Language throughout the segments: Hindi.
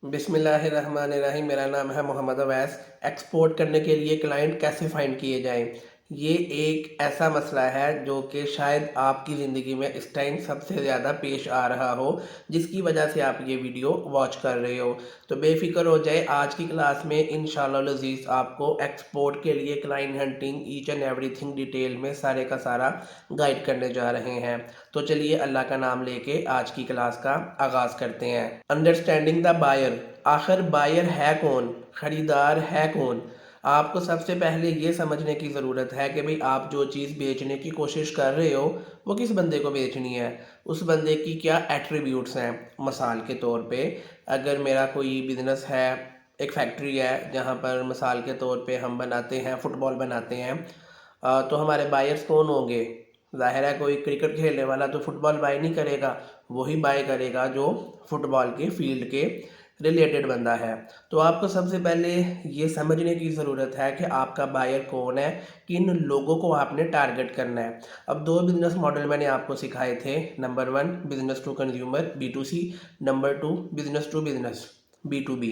बिस्मिल्लाहिर्रहमानिर्रहीम। मेरा नाम है मोहम्मद अवैस। एक्सपोर्ट करने के लिए क्लाइंट कैसे फ़ाइंड किए जाएँ? ये एक ऐसा मसला है जो कि शायद आपकी ज़िंदगी में इस टाइम सबसे ज़्यादा पेश आ रहा हो, जिसकी वजह से आप ये वीडियो वॉच कर रहे हो। तो बेफ़िक्र हो जाए, आज की क्लास में इंशाअल्लाह अज़ीज़ आपको एक्सपोर्ट के लिए client hunting each and everything detail में सारे का सारा गाइड करने जा रहे हैं। तो चलिए अल्लाह का नाम लेके आज की क्लास का आगाज़ करते हैं। अंडरस्टैंडिंग द बायर, आखिर बायर है कौन, खरीदार है कौन? आपको सबसे पहले ये समझने की ज़रूरत है कि भाई आप जो चीज़ बेचने की कोशिश कर रहे हो वो किस बंदे को बेचनी है, उस बंदे की क्या एट्रीब्यूट्स हैं। मिसाल के तौर पे अगर मेरा कोई बिज़नेस है, एक फैक्ट्री है जहाँ पर मिसाल के तौर पे हम बनाते हैं, फुटबॉल बनाते हैं, तो हमारे बायर्स कौन होंगे? ज़ाहिर है कोई क्रिकेट खेलने वाला तो फुटबॉल बाय नहीं करेगा, वही बाय करेगा जो फुटबॉल के फील्ड के रिलेटेड बंदा है। तो आपको सबसे पहले ये समझने की ज़रूरत है कि आपका बायर कौन है, किन लोगों को आपने टारगेट करना है। अब 2 बिज़नेस मॉडल मैंने आपको सिखाए थे। Number 1 business to consumer B2C, number 2 business to business B2B।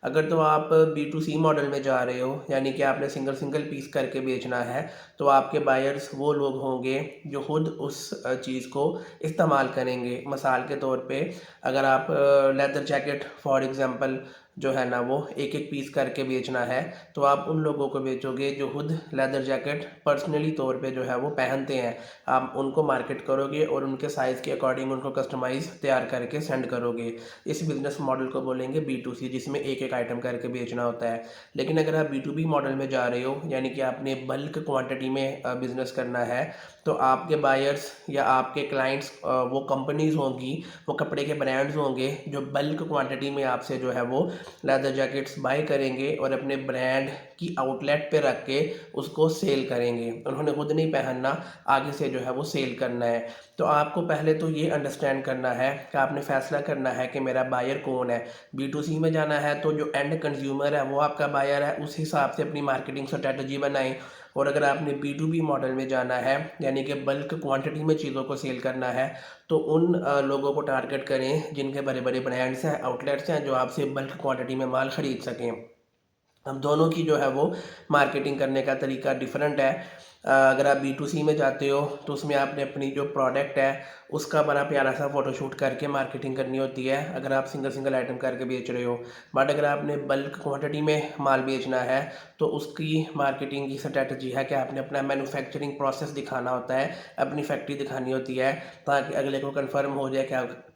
अगर तो आप B2C मॉडल में जा रहे हो, यानी कि आपने सिंगल सिंगल पीस करके बेचना है, तो आपके बायर्स वो लोग होंगे जो खुद उस चीज़ को इस्तेमाल करेंगे। मिसाल के तौर पे अगर आप लेदर जैकेट फॉर एग्ज़ाम्पल जो है ना वो एक एक पीस करके बेचना है, तो आप उन लोगों को बेचोगे जो खुद लेदर जैकेट पर्सनली तौर पे जो है वो पहनते हैं। आप उनको मार्केट करोगे और उनके साइज़ के अकॉर्डिंग उनको कस्टमाइज़ तैयार करके सेंड करोगे। इस बिज़नेस मॉडल को बोलेंगे B2C, जिसमें एक एक आइटम करके बेचना होता है। लेकिन अगर आप B2B मॉडल में जा रहे हो, यानी कि आपने बल्क क्वांटिटी में बिज़नेस करना है, तो आपके बायर्स या आपके क्लाइंट्स वो कंपनीज़ होंगी, वो कपड़े के ब्रांड्स होंगे जो बल्क क्वांटिटी में आपसे जो है वो लेदर जैकेट्स बाय करेंगे और अपने ब्रांड की आउटलेट पे रख के उसको सेल करेंगे। उन्होंने खुद नहीं पहनना, आगे से जो है वो सेल करना है। तो आपको पहले तो ये अंडरस्टैंड करना है कि आपने फैसला करना है कि मेरा बायर कौन है। B2C में जाना है तो जो एंड कंज्यूमर है वो आपका बायर है, उस हिसाब से अपनी मार्केटिंग स्ट्रेटजी बनाएं। और अगर आपने B2B मॉडल में जाना है, यानी कि बल्क क्वांटिटी में चीज़ों को सेल करना है, तो उन लोगों को टारगेट करें जिनके बड़े बड़े ब्रांड्स हैं, आउटलेट्स हैं, जो आपसे बल्क क्वांटिटी में माल ख़रीद सकें। अब दोनों की जो है वो मार्केटिंग करने का तरीका डिफरेंट है। अगर आप B2C में जाते हो तो उसमें आपने अपनी जो प्रोडक्ट है उसका बड़ा प्यारा सा फ़ोटोशूट करके मार्केटिंग करनी होती है, अगर आप सिंगल सिंगल आइटम करके बेच रहे हो। बट अगर आपने बल्क क्वांटिटी में माल बेचना है तो उसकी मार्केटिंग की स्ट्रेटजी है कि आपने अपना मैन्युफैक्चरिंग प्रोसेस दिखाना होता है, अपनी फैक्ट्री दिखानी होती है, ताकि अगले को कंफर्म हो जाए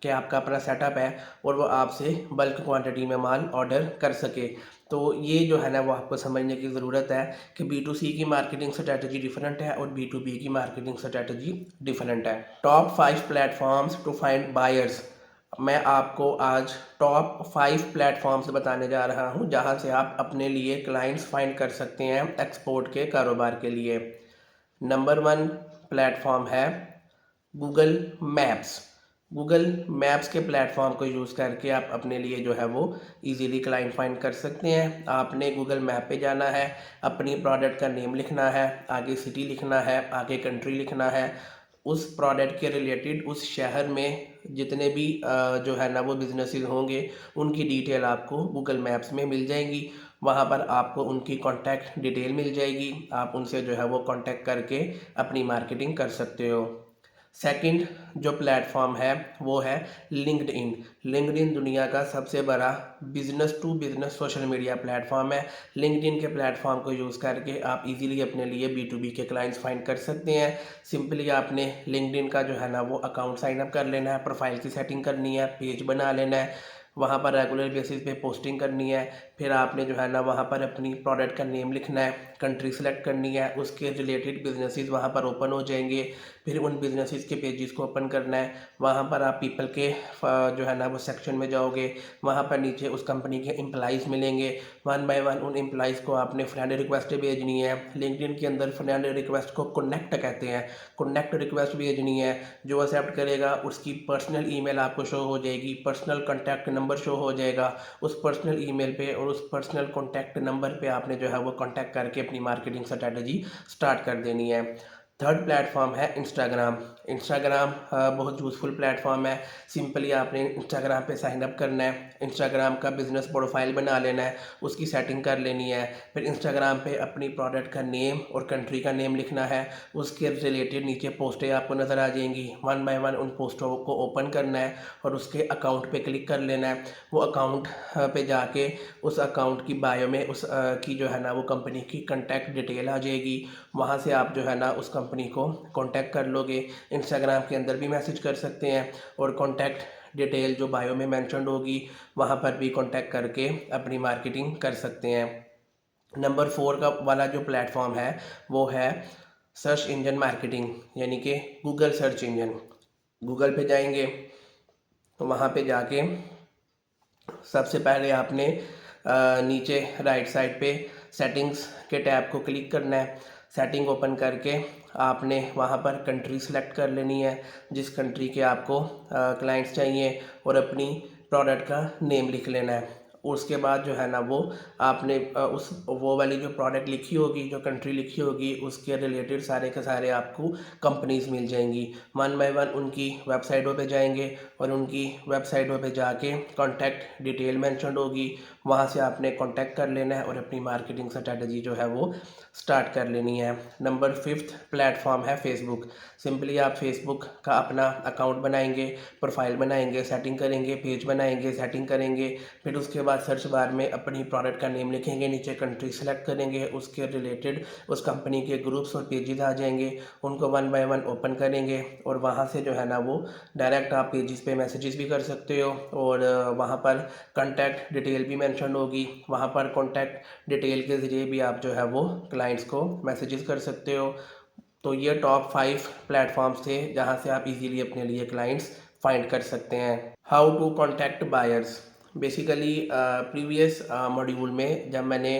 कि आपका अपना सेटअप है और वो आपसे बल्क क्वांटिटी में माल ऑर्डर कर सके। तो ये जो है ना वो आपको समझने की ज़रूरत है कि B2C की मार्केटिंग स्ट्रेटजी डिफरेंट है और B2B की मार्केटिंग स्ट्रेटजी डिफरेंट है। Top 5 platforms to find buyers. मैं आपको आज टॉप 5 प्लेटफॉर्म्स बताने जा रहा हूँ जहाँ से आप अपने लिए क्लाइंट्स फाइंड कर सकते हैं एक्सपोर्ट के कारोबार के लिए। नंबर 1 प्लेटफॉर्म है गूगल मैप्स। गूगल मैप्स के प्लेटफॉर्म को यूज़ करके आप अपने लिए जो है वो इजीली क्लाइंट फाइंड कर सकते हैं। आपने गूगल मैप पे जाना है, अपनी प्रोडक्ट का नेम लिखना है, आगे सिटी लिखना है, आगे कंट्री लिखना है। उस प्रोडक्ट के रिलेटेड उस शहर में जितने भी जो है ना वो बिजनेसेस होंगे उनकी डिटेल आपको गूगल मैप्स में मिल जाएंगी। वहाँ पर आपको उनकी कॉन्टैक्ट डिटेल मिल जाएगी, आप उनसे जो है वो कॉन्टैक्ट करके अपनी मार्केटिंग कर सकते हो। सेकंड जो प्लेटफॉर्म है वो है लिंक्डइन। लिंक्डइन दुनिया का सबसे बड़ा business to business social media platform है। लिंक्डइन के प्लेटफॉर्म को यूज़ करके आप इजीली अपने लिए B2B के क्लाइंट्स फाइंड कर सकते हैं। सिंपली आपने लिंक्डइन का जो है ना वो अकाउंट साइन अप कर लेना है, प्रोफाइल की सेटिंग करनी है, पेज बना लेना है, वहाँ पर रेगुलर बेसिस पे पोस्टिंग करनी है। फिर आपने जो है ना वहाँ पर अपनी प्रोडक्ट का नेम लिखना है, कंट्री सेलेक्ट करनी है, उसके रिलेटेड बिजनेसेस वहाँ पर ओपन हो जाएंगे। फिर उन बिजनेसेस के पेजेस को ओपन करना है, वहाँ पर आप पीपल के जो है ना वो सेक्शन में जाओगे, वहाँ पर नीचे उस कंपनी के एम्प्लॉइज़ मिलेंगे। वन बाय वन उन एम्प्लॉइज़ को आपने फ्रेंड रिक्वेस्ट भेजनी है। लिंक्डइन के अंदर फ्रेंड रिक्वेस्ट को कनेक्ट कहते हैं, कनेक्ट रिक्वेस्ट भेजनी है। जो एक्सेप्ट करेगा उसकी पर्सनल ईमेल आपको शो हो जाएगी, पर्सनल कॉन्टैक्ट नंबर शो हो जाएगा। उस पर्सनल ईमेल पे और उस पर्सनल कॉन्टैक्ट नंबर पे आपने जो है वो कॉन्टैक्ट करके अपनी मार्केटिंग स्ट्रेटजी स्टार्ट कर देनी है। थर्ड प्लेटफॉर्म है इंस्टाग्राम। इंस्टाग्राम बहुत यूज़फुल प्लेटफॉर्म है। सिंपली आपने इंस्टाग्राम पे साइन अप करना है, इंस्टाग्राम का बिज़नेस प्रोफाइल बना लेना है, उसकी सेटिंग कर लेनी है। फिर इंस्टाग्राम पे अपनी प्रोडक्ट का नेम और कंट्री का नेम लिखना है। उसके रिलेटेड नीचे पोस्टें आपको नज़र आ जाएंगी, वन बाय वन उन पोस्टों को ओपन करना है और उसके अकाउंट पे क्लिक कर लेना है। वो अकाउंट पे जाके उस अकाउंट की बायो में की जो है ना वो कंपनी की कॉन्टैक्ट डिटेल आ जाएगी। वहाँ से आप जो है ना उस कंपनी को कॉन्टैक्ट कर लोगे। इंस्टाग्राम के अंदर भी मैसेज कर सकते हैं और कॉन्टैक्ट डिटेल जो बायो में मेंशन्ड होगी वहाँ पर भी कॉन्टैक्ट करके अपनी मार्केटिंग कर सकते हैं। नंबर 4 का वाला जो प्लेटफॉर्म है वो है सर्च इंजन मार्केटिंग, यानी कि गूगल सर्च इंजन। गूगल पे जाएंगे तो वहाँ पे जाके सबसे पहले आपने नीचे राइट साइड पे सेटिंग्स के टैब को क्लिक करना है। सेटिंग ओपन करके आपने वहाँ पर कंट्री सेलेक्ट कर लेनी है जिस कंट्री के आपको क्लाइंट्स चाहिए और अपनी प्रोडक्ट का नेम लिख लेना है। उसके बाद जो है ना वो आपने उस वो वाली जो प्रोडक्ट लिखी होगी, जो कंट्री लिखी होगी, उसके रिलेटेड सारे के सारे आपको कंपनीज मिल जाएंगी। वन बाय वन उनकी वेबसाइटों पे जाएंगे और उनकी वेबसाइटों पे जाके कॉन्टैक्ट डिटेल मेंशन्ड होगी, वहाँ से आपने कॉन्टैक्ट कर लेना है और अपनी मार्केटिंग स्ट्रैटेजी जो है वो स्टार्ट कर लेनी है। नंबर 5 प्लेटफॉर्म है फेसबुक। सिंपली आप फेसबुक का अपना अकाउंट बनाएंगे, प्रोफाइल बनाएंगे, सेटिंग करेंगे, पेज बनाएंगे, सेटिंग करेंगे। फिर उसके बाद सर्च बार में अपनी प्रोडक्ट का नेम लिखेंगे, नीचे कंट्री सेलेक्ट करेंगे, उसके रिलेटेड उस कंपनी के ग्रुप्स और पेजेस आ जाएंगे, उनको वन बाय वन ओपन करेंगे और वहाँ से जो है ना वो डायरेक्ट आप पेजेस पे मैसेजेस भी कर सकते हो और वहाँ पर कॉन्टैक्ट डिटेल भी मेंशन होगी। वहाँ पर कॉन्टैक्ट डिटेल के ज़रिए भी आप जो है वो क्लाइंट्स को मैसेजेस कर सकते हो। तो ये टॉप 5 प्लेटफॉर्म्स थे जहाँ से आप इजीली अपने लिए क्लाइंट्स फाइंड कर सकते हैं। How to contact buyers. Basically previous module में जब मैंने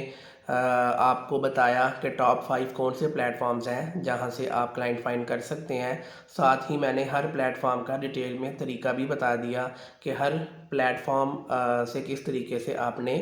आपको बताया कि टॉप 5 कौन से प्लेटफॉर्म्स हैं जहां से आप क्लाइंट फाइंड कर सकते हैं, साथ ही मैंने हर प्लेटफॉर्म का डिटेल में तरीका भी बता दिया कि हर प्लेटफॉर्म से किस तरीके से आपने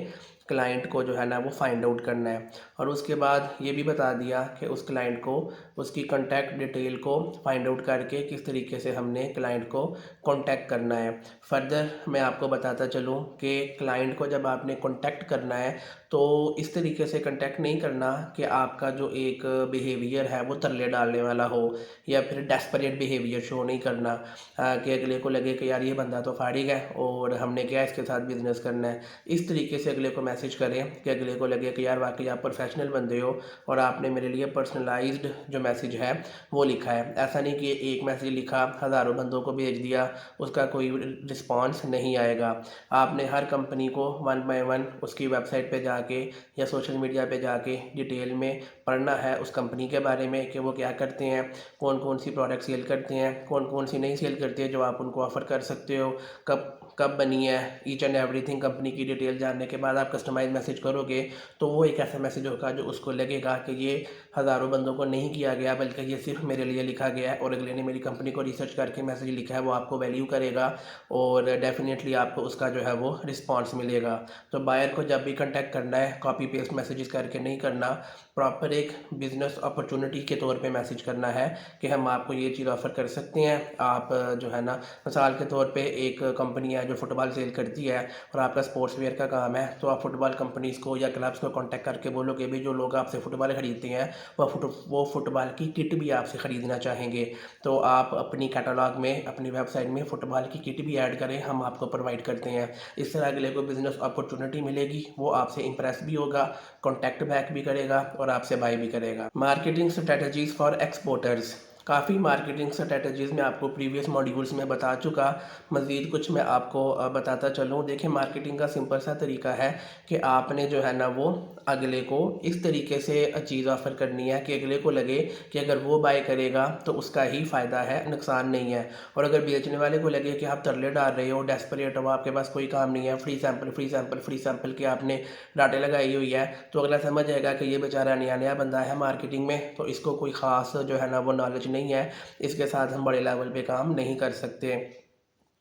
क्लाइंट को जो है ना वो फाइंड आउट करना है। और उसके बाद ये भी बता दिया कि उस क्लाइंट को उसकी कॉन्टैक्ट डिटेल को फाइंड आउट करके किस तरीके से हमने क्लाइंट को कॉन्टैक्ट करना है। फर्दर मैं आपको बताता चलूँ कि क्लाइंट को जब आपने कॉन्टैक्ट करना है तो इस तरीके से कॉन्टैक्ट नहीं करना कि आपका जो एक बिहेवियर है वो तरले डालने वाला हो या फिर डेस्परेट बिहेवियर शो नहीं करना कि अगले को लगे कि यार ये बंदा तो फाड़िग है और हमने क्या इसके साथ बिजनेस करना है। इस तरीके से अगले को मैसेज करें कि अगले को लगे कि यार वाकई आप प्रोफेशनल बंदे हो और आपने मेरे लिए पर्सनलाइज्ड जो मैसेज है वो लिखा है। ऐसा नहीं कि एक मैसेज लिखा हज़ारों बंदों को भेज दिया, उसका कोई रिस्पॉन्स नहीं आएगा। आपने हर कंपनी को वन बाय वन उसकी वेबसाइट पे जाके या सोशल मीडिया पे जाके डिटेल में पढ़ना है उस कंपनी के बारे में कि वो क्या करते हैं, कौन कौन सी प्रोडक्ट सेल करते हैं, कौन कौन सी नहीं सेल करते हैं जो आप उनको ऑफ़र कर सकते हो, कब कब बनी है, ईच एंड एवरीथिंग कंपनी की डिटेल जानने के बाद आप कस्टमाइज मैसेज करोगे तो वो एक ऐसा मैसेज होगा जो उसको लगेगा कि ये हज़ारों बंदों को नहीं किया गया बल्कि ये सिर्फ मेरे लिए लिखा गया है और अगले ने मेरी कंपनी को रिसर्च करके मैसेज लिखा है, वो आपको वैल्यू करेगा और डेफिनेटली आपको उसका जो है वो रिस्पॉन्स मिलेगा। तो बायर को जब भी कंटेक्ट करना है कॉपी पेस्ट मैसेजेस करके नहीं करना, प्रॉपर एक बिज़नेस अपॉर्चुनिटी के तौर पे मैसेज करना है कि हम आपको ये चीज़ ऑफ़र कर सकते हैं। आप जो है ना मिसाल के तौर पे एक कंपनी है जो फुटबॉल सेल करती है और आपका स्पोर्ट्स वेयर का काम है, तो आप फुटबॉल कंपनीज़ को या क्लब्स को कांटेक्ट करके बोलोगे भी जो लोग आपसे फुटबॉल ख़रीदते हैं वो फुटबॉल की किट भी आपसे ख़रीदना चाहेंगे, तो आप अपनी कैटलॉग में अपनी वेबसाइट में फ़ुटबॉल की किट भी ऐड करें, हम आपको प्रोवाइड करते हैं। इस तरह अगले को बिज़नेस अपॉर्चुनिटी मिलेगी, वो आपसे इंप्रेस भी होगा, कॉन्टैक्ट बैक भी करेगा और आपसे बाय भी करेगा। Marketing strategies for exporters. काफ़ी मार्केटिंग स्ट्रेटजीज़ मैं आपको प्रीवियस मॉड्यूल्स में बता चुका, मज़ीद कुछ मैं आपको बताता चलूँ। देखिए मार्केटिंग का सिंपल सा तरीका है कि आपने जो है ना वो अगले को इस तरीके से चीज़ ऑफ़र करनी है कि अगले को लगे कि अगर वो बाय करेगा तो उसका ही फ़ायदा है, नुकसान नहीं है। और अगर बेचने वाले को लगे कि आप तरले डाल रहे हो, डेस्परेट हो, आपके पास कोई काम नहीं है, free sample free sample free sample की आपने डाटे लगाई हुई है, तो अगला समझ जाएगा कि ये बेचारा नया नया बंदा है मार्केटिंग में, तो इसको कोई ख़ास जो है ना वो नॉलेज नहीं है, इसके साथ हम बड़े लेवल पे काम नहीं कर सकते।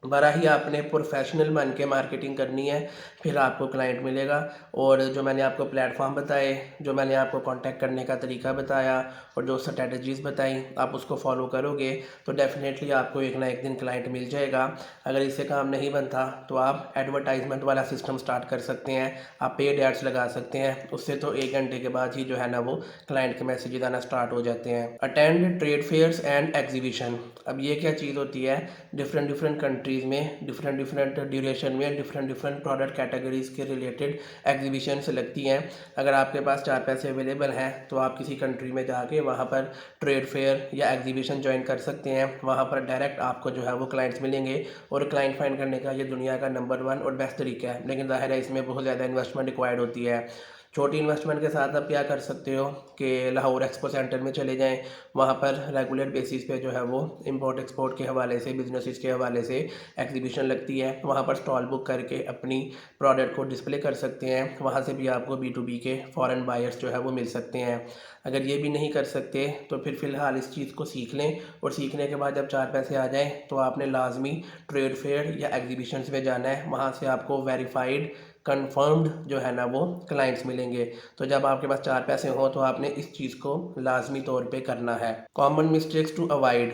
बड़ा ही आपने प्रोफेशनल बन के मार्केटिंग करनी है, फिर आपको क्लाइंट मिलेगा। और जो मैंने आपको प्लेटफॉर्म बताए, जो मैंने आपको कांटेक्ट करने का तरीका बताया और जो स्ट्रेटजीज़ बताई, आप उसको फॉलो करोगे तो डेफिनेटली आपको एक ना एक दिन क्लाइंट मिल जाएगा। अगर इससे काम नहीं बनता तो आप एडवर्टाइजमेंट वाला सिस्टम स्टार्ट कर सकते हैं, आप पेड एड्स लगा सकते हैं। उससे तो 1 घंटे के बाद ही जो है ना वो क्लाइंट के मैसेजेस आना स्टार्ट हो जाते हैं। Attend trade fairs and exhibition. अब ये क्या चीज़ होती है, डिफरेंट डिफरेंट कंट्रीज़ में डिफरेंट डिफरेंट ड्यूरेशन में डिफरेंट डिफरेंट प्रोडक्ट कैटेगरीज़ के रिलेटेड एग्जीबिशंस लगती हैं। अगर आपके पास 4 पैसे अवेलेबल हैं तो आप किसी कंट्री में जाके वहाँ पर ट्रेड फेयर या एग्जीबिशन ज्वाइन कर सकते हैं। वहाँ पर डायरेक्ट आपको जो है वो क्लाइंट्स मिलेंगे और क्लाइंट फाइंड करने का ये दुनिया का नंबर 1 और बेस्ट तरीका है। लेकिन ज़ाहिर है इसमें बहुत ज़्यादा इन्वेस्टमेंट रिक्वायर्ड होती है। छोटी इन्वेस्टमेंट के साथ आप क्या कर सकते हो कि लाहौर एक्सपो सेंटर में चले जाएं। वहाँ पर रेगुलर बेसिस पे जो है वो इंपोर्ट एक्सपोर्ट के हवाले से, बिजनेसिस के हवाले से एग्जीबिशन लगती है। वहाँ पर स्टॉल बुक करके अपनी प्रोडक्ट को डिस्प्ले कर सकते हैं। वहाँ से भी आपको B2B के फॉरेन बायर्स जो है वो मिल सकते हैं। अगर ये भी नहीं कर सकते तो फिर फ़िलहाल इस चीज़ को सीख लें, और सीखने के बाद जब 4 पैसे आ जाएँ तो आपने लाजमी ट्रेड फेयर या एग्जीबिशंस में जाना है। वहाँ से आपको वेरीफाइड कंफर्म्ड जो है ना वो क्लाइंट्स मिलेंगे। तो जब आपके पास 4 पैसे हों तो आपने इस चीज़ को लाजमी तौर पे करना है। Common mistakes to avoid.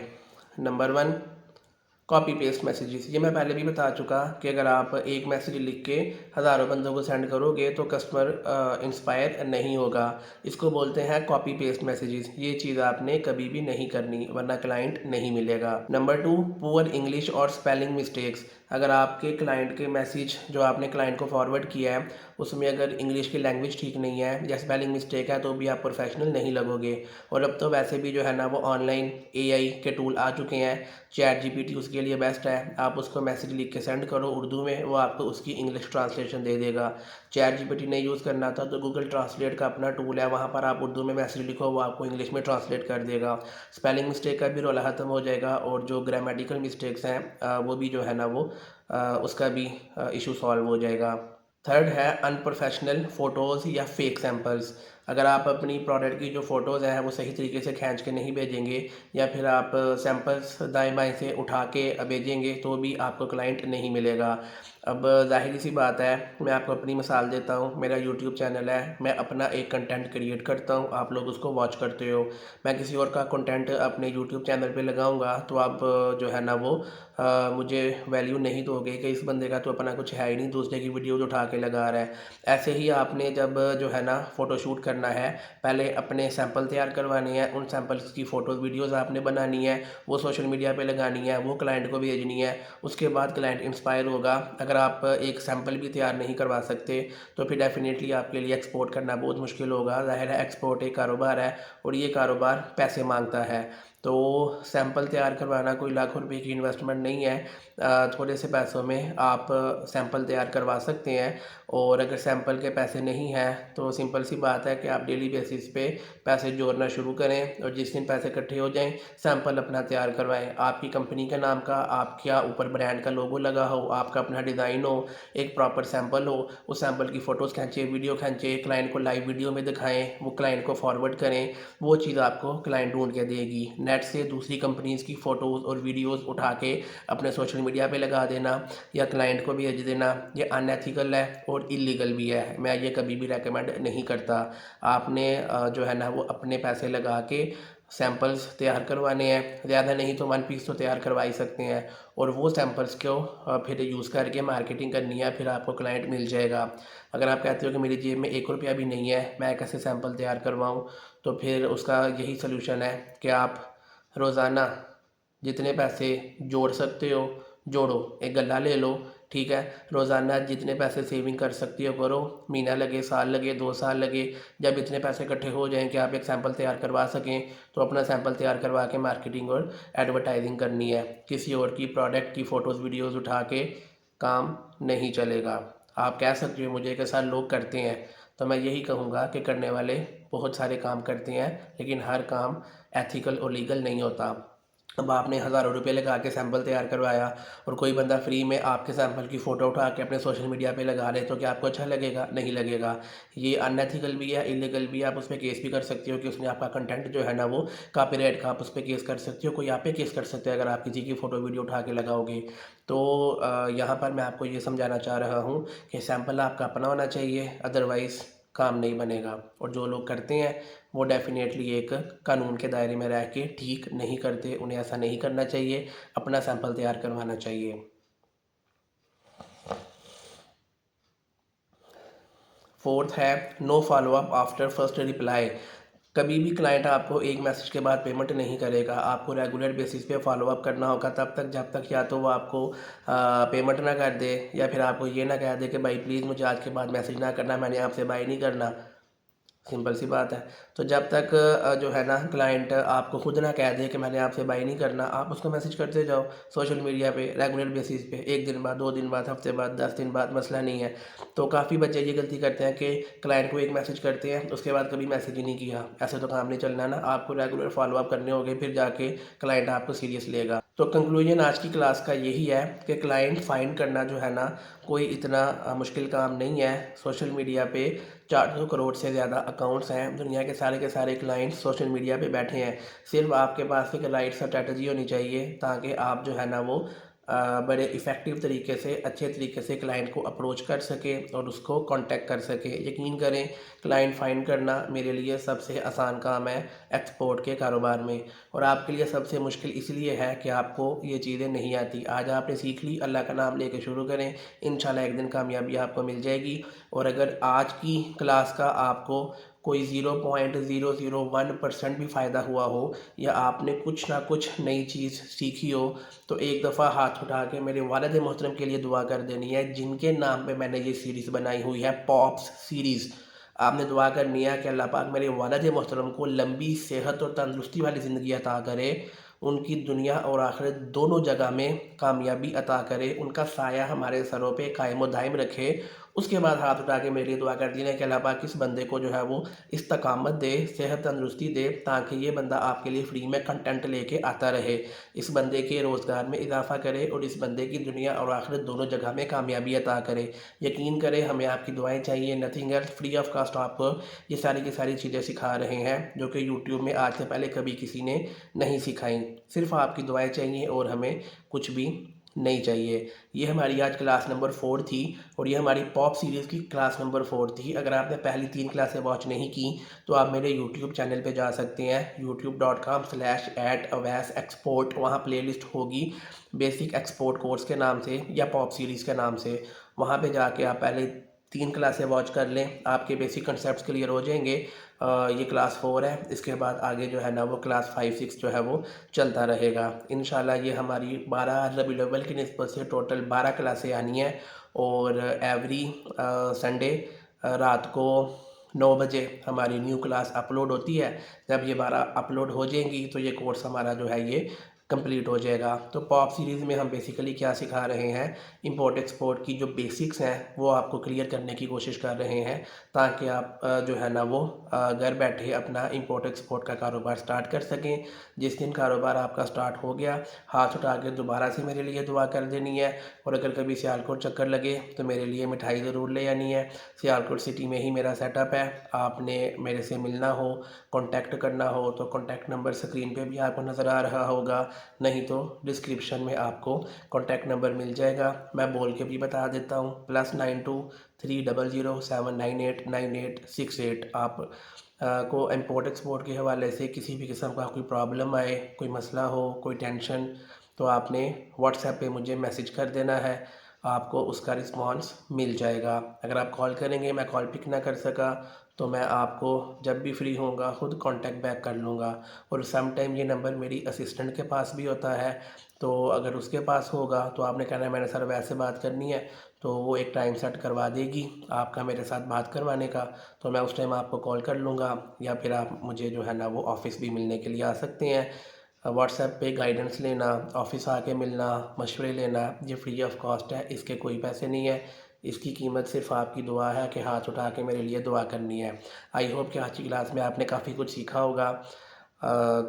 Number 1, copy paste messages. ये मैं पहले भी बता चुका कि अगर आप एक मैसेज लिख के हज़ारों बंदों को सेंड करोगे तो कस्टमर इंस्पायर नहीं होगा। इसको बोलते हैं कॉपी पेस्ट मैसेजेस। ये चीज़ आपने कभी भी नहीं करनी, वरना क्लाइंट नहीं मिलेगा। नंबर 2, पुअर इंग्लिश और स्पेलिंग मिस्टेक्स। अगर आपके क्लाइंट के मैसेज जो आपने क्लाइंट को फॉरवर्ड किया है उसमें अगर इंग्लिश की लैंग्वेज ठीक नहीं है या स्पेलिंग मिस्टेक है तो भी आप प्रोफेशनल नहीं लगोगे। और अब तो वैसे भी जो है ना वो ऑनलाइन AI के टूल आ चुके हैं। ChatGPT उसके लिए बेस्ट है। आप उसको मैसेज लिख के सेंड करो उर्दू में, वो आपको उसकी इंग्लिश ट्रांसलेशन दे देगा। ChatGPT नहीं यूज़ करना था तो गूगल ट्रांसलेट का अपना टूल है, वहाँ पर आप उर्दू में मैसेज लिखो, वो आपको इंग्लिश में ट्रांसलेट कर देगा। स्पेलिंग मिस्टेक का भी रौला ख़त्म हो जाएगा और जो ग्रामेटिकल मिस्टेक्स हैं वो भी जो है ना वो उसका भी इशू सॉल्व हो जाएगा। थर्ड है अनप्रोफेशनल फ़ोटोज़ या फेक सैंपल्स। अगर आप अपनी प्रोडक्ट की जो फ़ोटोज़ हैं वो सही तरीके से खींच के नहीं भेजेंगे या फिर आप सैंपल्स दाएं बाएं से उठा के भेजेंगे तो भी आपको क्लाइंट नहीं मिलेगा। अब ज़ाहिर सी बात है, मैं आपको अपनी मिसाल देता हूँ। मेरा यूट्यूब चैनल है, मैं अपना एक कंटेंट क्रिएट करता हूँ, आप लोग उसको वॉच करते हो। मैं किसी और का कंटेंट अपने यूट्यूब चैनल पे लगाऊंगा तो आप जो है ना वो मुझे वैल्यू नहीं दोगे कि इस बंदे का तो अपना कुछ है ही नहीं, दूसरे की वीडियोज़ उठा के लगा रहा है। ऐसे ही आपने जब जो है ना फ़ोटोशूट करना है, पहले अपने सैंपल तैयार करवाने हैं, उन सैंपल्स की फ़ोटोज़ वीडियोज़ आपने बनानी है, वो सोशल मीडिया पे लगानी है, वो क्लाइंट को भेजनी है। उसके बाद क्लाइंट इंस्पायर होगा। अगर आप एक सैंपल भी तैयार नहीं करवा सकते तो फिर डेफिनेटली आपके लिए एक्सपोर्ट करना बहुत मुश्किल होगा। ज़ाहिर है एक्सपोर्ट एक कारोबार है और ये कारोबार पैसे मांगता है। तो सैंपल तैयार करवाना कोई लाखों रुपए की इन्वेस्टमेंट नहीं है। थोड़े से पैसों में आप सैंपल तैयार करवा सकते हैं। और अगर सैंपल के पैसे नहीं हैं तो सिंपल सी बात है कि आप डेली बेसिस पे पैसे जोड़ना शुरू करें और जिस दिन पैसे इकट्ठे हो जाएं सैंपल अपना तैयार करवाएं। आपकी कंपनी के नाम का, आपका ऊपर ब्रांड का लोगो लगा हो, आपका अपना डिज़ाइन हो, एक प्रॉपर सैंपल हो, उस सैंपल की फ़ोटोज़ खींचे, वीडियो खींचे, क्लाइंट को लाइव वीडियो में दिखाएं, वो क्लाइंट को फॉरवर्ड करें। वो चीज़ आपको क्लाइंट ढूंढ के देगी। नेट से दूसरी कंपनीज़ की फ़ोटोज़ और वीडियोज़ उठा के अपने सोशल मीडिया पे लगा देना या क्लाइंट को भेज देना, ये अनएथिकल है और इलीगल भी है। मैं ये कभी भी रेकमेंड नहीं करता। आपने जो है ना वो अपने पैसे लगा के सैंपल्स तैयार करवाने हैं, ज़्यादा नहीं तो 1 पीस तो तैयार करवा ही सकते हैं। और वो सैंपल्स को फिर यूज़ करके मार्केटिंग करनी है, फिर आपको क्लाइंट मिल जाएगा। अगर आप कहते हो कि मेरी जेब में 1 रुपया भी नहीं है, मैं कैसे सैंपल तैयार करवाऊँ, तो फिर उसका यही सलूशन है कि आप रोज़ाना जितने पैसे जोड़ सकते हो जोड़ो, एक गल्ला ले लो, ठीक है। रोज़ाना जितने पैसे सेविंग कर सकती हो करो, महीना लगे, साल लगे, 2 साल लगे, जब इतने पैसे इकट्ठे हो जाएं कि आप एक सैंपल तैयार करवा सकें तो अपना सैंपल तैयार करवा के मार्केटिंग और एडवर्टाइजिंग करनी है। किसी और की प्रोडक्ट की फ़ोटोज़ वीडियोज़ उठा के काम नहीं चलेगा। आप कह सकते हो मुझे कि सर लोग करते हैं, तो मैं यही कहूँगा कि करने वाले बहुत सारे काम करते हैं लेकिन हर काम एथिकल और लीगल नहीं होता। अब आपने हज़ारों रुपए लगा के सैंपल तैयार करवाया और कोई बंदा फ्री में आपके सैंपल की फ़ोटो उठा के अपने सोशल मीडिया पे लगा ले, तो क्या आपको अच्छा लगेगा? नहीं लगेगा। ये अनएथिकल भी है, इल्लीगल भी है। आप उस पे केस भी कर सकते हो कि उसने आपका कंटेंट जो है ना वो कॉपीराइट का, आप उस पे केस कर सकते हो। कोई आप पे केस कर सकता है अगर आप किसी की फ़ोटो वीडियो उठा के लगाओगे। तो यहाँ पर मैं आपको ये समझाना चाह रहा हूँ कि सैंपल आपका अपना होना चाहिए, अदरवाइज़ काम नहीं बनेगा। और जो लोग करते हैं वो डेफ़िनेटली एक कानून के दायरे में रह के ठीक नहीं करते, उन्हें ऐसा नहीं करना चाहिए, अपना सैंपल तैयार करवाना चाहिए। फोर्थ है no follow up after first reply. कभी भी क्लाइंट आपको एक मैसेज के बाद पेमेंट नहीं करेगा, आपको रेगुलर बेसिस पे फॉलो अप करना होगा तब तक जब तक या तो वो आपको पेमेंट ना कर दे, या फिर आपको ये ना कह दे कि भाई प्लीज़ मुझे आज के बाद मैसेज ना करना, मैंने आपसे बाय नहीं करना। सिंपल सी बात है। तो जब तक जो है ना क्लाइंट आपको खुद ना कह दे कि मैंने आपसे बाय नहीं करना, आप उसको मैसेज करते जाओ सोशल मीडिया पे रेगुलर बेसिस पे, 1 दिन बाद, 2 दिन बाद, हफ्ते बाद, 10 दिन बाद, मसला नहीं है। तो काफ़ी बच्चे ये गलती करते हैं कि क्लाइंट को एक मैसेज करते हैं, उसके बाद कभी मैसेज ही नहीं किया। ऐसे तो काम नहीं चलना ना, आपको रेगुलर फॉलो अप करने होंगे, फिर जाके क्लाइंट आपको सीरियस लेगा। तो कंक्लूजन आज की क्लास का यही है कि क्लाइंट फाइंड करना जो है ना कोई इतना मुश्किल काम नहीं है। सोशल मीडिया पे 400 करोड़ से ज़्यादा अकाउंट्स हैं, दुनिया के सारे क्लाइंट्स सोशल मीडिया पे बैठे हैं। सिर्फ आपके पास एक राइट स्ट्रैटेजी होनी चाहिए ताकि आप जो है ना वो बड़े इफ़ेक्टिव तरीके से, अच्छे तरीके से क्लाइंट को अप्रोच कर सकें और उसको कांटेक्ट कर सकें। यकीन करें, क्लाइंट फाइंड करना मेरे लिए सबसे आसान काम है एक्सपोर्ट के कारोबार में, और आपके लिए सबसे मुश्किल इसलिए है कि आपको ये चीज़ें नहीं आती। आज आपने सीख ली, अल्लाह का नाम लेके शुरू करें, इंशाल्लाह एक दिन कामयाबी आपको मिल जाएगी। और अगर आज की क्लास का आपको कोई 0.001% भी फ़ायदा हुआ हो, या आपने कुछ ना कुछ नई चीज़ सीखी हो, तो एक दफ़ा हाथ उठा के मेरे वालिद मोहतरम के लिए दुआ कर देनी है, जिनके नाम पे मैंने ये सीरीज़ बनाई हुई है, पॉप्स सीरीज़। आपने दुआ करनी है कि अल्लाह पाक मेरे वालिद मोहतरम को लंबी सेहत और तंदुरुस्ती वाली ज़िंदगी अता करे, उनकी दुनिया और आखिरत दोनों जगह में कामयाबी अता करे, उनका साया हमारे सरों पे कायम व दायम रखे। उसके बाद हाथ उठा के मेरे लिए दुआ कर देना कि अल्लाह पाक इस बंदे को जो है वो इस्तकामत दे, सेहत तंदुरुस्ती दे, ताकि ये बंदा आपके लिए फ्री में कंटेंट लेके आता रहे, इस बंदे के रोज़गार में इजाफ़ा करे और इस बंदे की दुनिया और आखिरत दोनों जगह में कामयाबी अता करे। यकीन करें, हमें आपकी दुआएं चाहिए, nothing else. Free of cost आपको ये सारी की सारी चीज़ें सिखा रहे हैं जो कि यूट्यूब में आज से पहले कभी किसी ने नहीं सिखाई। सिर्फ आपकी दुआएं चाहिए और हमें कुछ भी नहीं चाहिए। ये हमारी आज क्लास नंबर 4 थी और ये हमारी पॉप सीरीज़ की क्लास नंबर 4 थी। अगर आपने पहली 3 क्लासें वॉच नहीं की तो आप मेरे यूट्यूब चैनल पे जा सकते हैं, youtube.com/@awasexport। वहाँ प्लेलिस्ट होगी बेसिक एक्सपोर्ट कोर्स के नाम से या पॉप सीरीज़ के नाम से। वहाँ पे जाके आप पहले 3 क्लासें वॉच कर लें, आपके बेसिक कंसेप्ट क्लियर हो जाएंगे। ये क्लास 4 है, इसके बाद आगे जो है ना वो क्लास 5-6 जो है वो चलता रहेगा। इंशाल्लाह ये हमारी 12 रबीउल अव्वल की निस्बत से टोटल 12 क्लासें आनी हैं, और एवरी संडे रात को 9 बजे हमारी न्यू क्लास अपलोड होती है। जब ये 12 अपलोड हो जाएंगी तो ये कोर्स हमारा जो है ये कंप्लीट हो जाएगा। तो पॉप सीरीज़ में हम बेसिकली क्या सिखा रहे हैं, इंपोर्ट एक्सपोर्ट की जो बेसिक्स हैं वो आपको क्लियर करने की कोशिश कर रहे हैं, ताकि आप जो है ना वो घर बैठे अपना इंपोर्ट एक्सपोर्ट का कारोबार स्टार्ट कर सकें। जिस दिन कारोबार आपका स्टार्ट हो गया, हाथ उठा के दोबारा से मेरे लिए दुआ कर देनी है। और अगर कभी सियालकोट चक्कर लगे तो मेरे लिए मिठाई ज़रूर ले आनी है। सियालकोट सिटी में ही मेरा सेटअप है, आपने मेरे से मिलना हो, कॉन्टैक्ट करना हो तो कॉन्टैक्ट नंबर स्क्रीन पे भी आपको नज़र आ रहा होगा, नहीं तो डिस्क्रिप्शन में आपको कॉन्टैक्ट नंबर मिल जाएगा। मैं बोल के भी बता देता हूँ, +92 300 798 9868। आप को इम्पोर्ट एक्सपोर्ट के हवाले से किसी भी किस्म का कोई प्रॉब्लम आए, कोई मसला हो, कोई टेंशन, तो आपने व्हाट्सएप पे मुझे मैसेज कर देना है, आपको उसका रिस्पांस मिल जाएगा। अगर आप कॉल करेंगे, मैं कॉल पिक ना कर सका, तो मैं आपको जब भी फ्री होऊंगा खुद कांटेक्ट बैक कर लूँगा। और सम टाइम ये नंबर मेरी असिस्टेंट के पास भी होता है, तो अगर उसके पास होगा तो आपने कहना है मैंने सर वैसे बात करनी है, तो वो एक टाइम सेट करवा देगी आपका मेरे साथ बात करवाने का, तो मैं उस टाइम आपको कॉल कर लूँगा। या फिर आप मुझे जो है ना वो ऑफ़िस भी मिलने के लिए आ सकते हैं। व्हाट्सएप पे गाइडेंस लेना, ऑफ़िस आके मिलना, मशवरे लेना, ये फ्री ऑफ कॉस्ट है, इसके कोई पैसे नहीं है। इसकी कीमत सिर्फ आपकी दुआ है कि हाथ उठा के मेरे लिए दुआ करनी है। आई होप कि आज की क्लास में आपने काफ़ी कुछ सीखा होगा।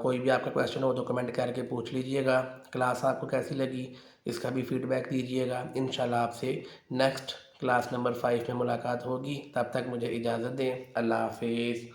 कोई भी आपका क्वेश्चन हो तो कमेंट करके पूछ लीजिएगा। क्लास आपको कैसी लगी इसका भी फीडबैक दीजिएगा। इंशाल्लाह आपसे नेक्स्ट क्लास नंबर 5 में मुलाकात होगी। तब तक मुझे इजाज़त दें। अल्लाह हाफिज़।